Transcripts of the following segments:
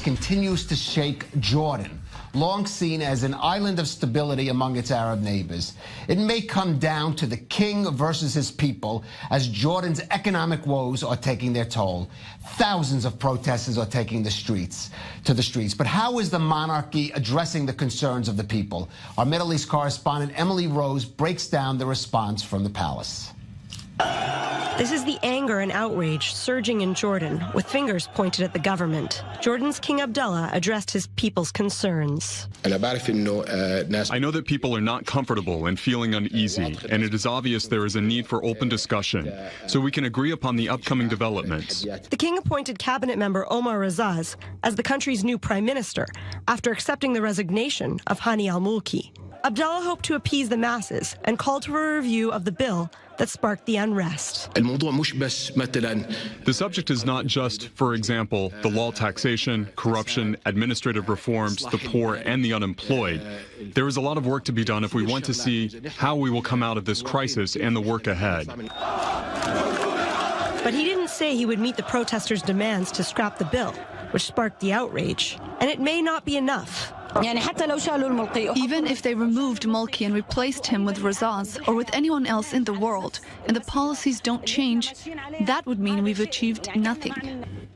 continues to shake Jordan, long seen as an island of stability among its Arab neighbors. It may come down to the king versus his people as Jordan's economic woes are taking their toll. Thousands of protesters are taking to the streets. But how is the monarchy addressing the concerns of the people? Our Middle East correspondent Emily Rose breaks down the response from the palace. This is the anger and outrage surging in Jordan, with fingers pointed at the government. Jordan's King Abdullah addressed his people's concerns. I know that people are not comfortable and feeling uneasy, and it is obvious there is a need for open discussion, so we can agree upon the upcoming developments. The king appointed cabinet member Omar Razaz as the country's new prime minister after accepting the resignation of Hani al-Mulki. Abdullah hoped to appease the masses and called for a review of the bill that sparked the unrest. The subject is not just, for example, the law, taxation, corruption, administrative reforms, the poor, and the unemployed. There is a lot of work to be done if we want to see how we will come out of this crisis and the work ahead. But he didn't say he would meet the protesters' demands to scrap the bill, which sparked the outrage. And it may not be enough. Even if they removed Mulki and replaced him with Razaz or with anyone else in the world, and the policies don't change, that would mean we've achieved nothing.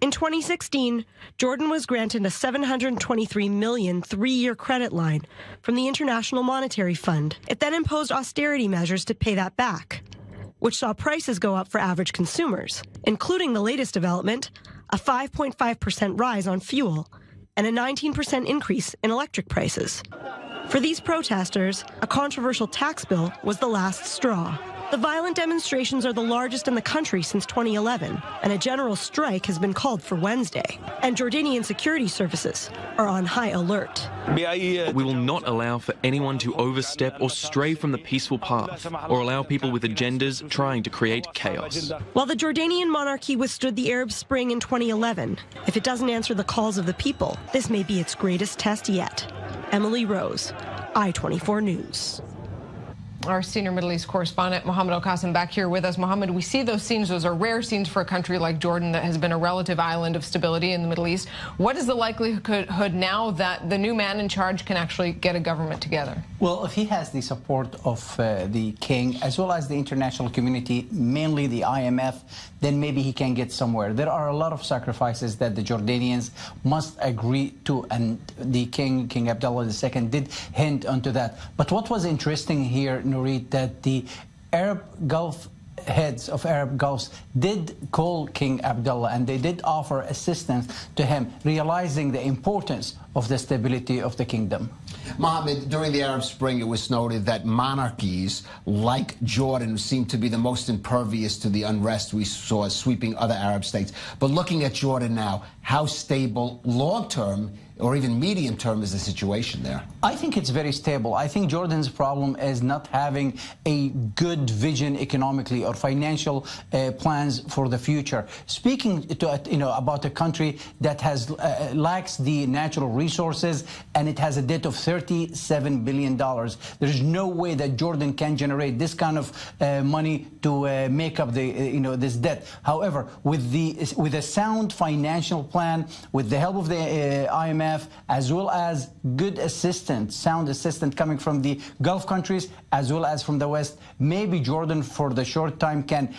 In 2016, Jordan was granted a $723 million three-year credit line from the International Monetary Fund. It then imposed austerity measures to pay that back, which saw prices go up for average consumers, including the latest development, a 5.5% rise on fuel, and a 19% increase in electric prices. For these protesters, a controversial tax bill was the last straw. The violent demonstrations are the largest in the country since 2011, and a general strike has been called for Wednesday. And Jordanian security services are on high alert. We will not allow for anyone to overstep or stray from the peaceful path, or allow people with agendas trying to create chaos. While the Jordanian monarchy withstood the Arab Spring in 2011, if it doesn't answer the calls of the people, this may be its greatest test yet. Emily Rose, I-24 News. Our senior Middle East correspondent, Mohammed Al-Qasim, back here with us. Mohammed, we see those scenes. Those are rare scenes for a country like Jordan that has been a relative island of stability in the Middle East. What is the likelihood now that the new man in charge can actually get a government together? Well, if he has the support of the king, as well as the international community, mainly the IMF, then maybe he can get somewhere. There are a lot of sacrifices that the Jordanians must agree to, and the King Abdullah II, did hint onto that. But what was interesting here, Nurit, that the Arab Gulf heads of Arab Gulfs did call King Abdullah, and they did offer assistance to him, realizing the importance of the stability of the kingdom. Mohammed, during the Arab Spring, it was noted that monarchies like Jordan seemed to be the most impervious to the unrest we saw sweeping other Arab states. But looking at Jordan now, how stable long-term or even medium-term is the situation there? I think it's very stable. I think Jordan's problem is not having a good vision economically or financial plans for the future. Speaking to, about a country that has lacks the natural resources, and it has a debt of $37 billion. There's no way that Jordan can generate this kind of money to make up the this debt. However, with a sound financial plan, with the help of the IMF, as well as good assistance, sound assistance coming from the Gulf countries as well as from the West, maybe Jordan for the short time can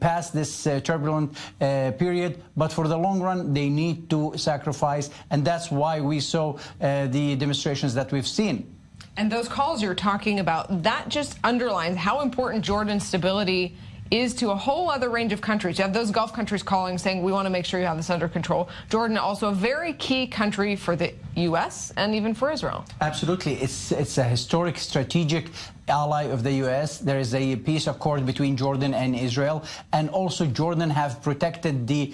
pass this turbulent period, but for the long run they need to sacrifice, and that's why we saw the demonstrations that we've seen. And those calls you're talking about, that just underlines how important Jordan's stability is to a whole other range of countries. You have those Gulf countries calling, saying, we want to make sure you have this under control. Jordan, also a very key country for the U.S. and even for Israel. Absolutely. It's a historic, strategic ally of the U.S. There is a peace accord between Jordan and Israel, and also Jordan have protected the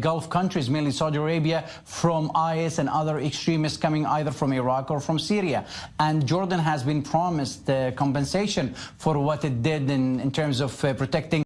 Gulf countries, mainly Saudi Arabia, from IS and other extremists coming either from Iraq or from Syria. And Jordan has been promised compensation for what it did in terms of protecting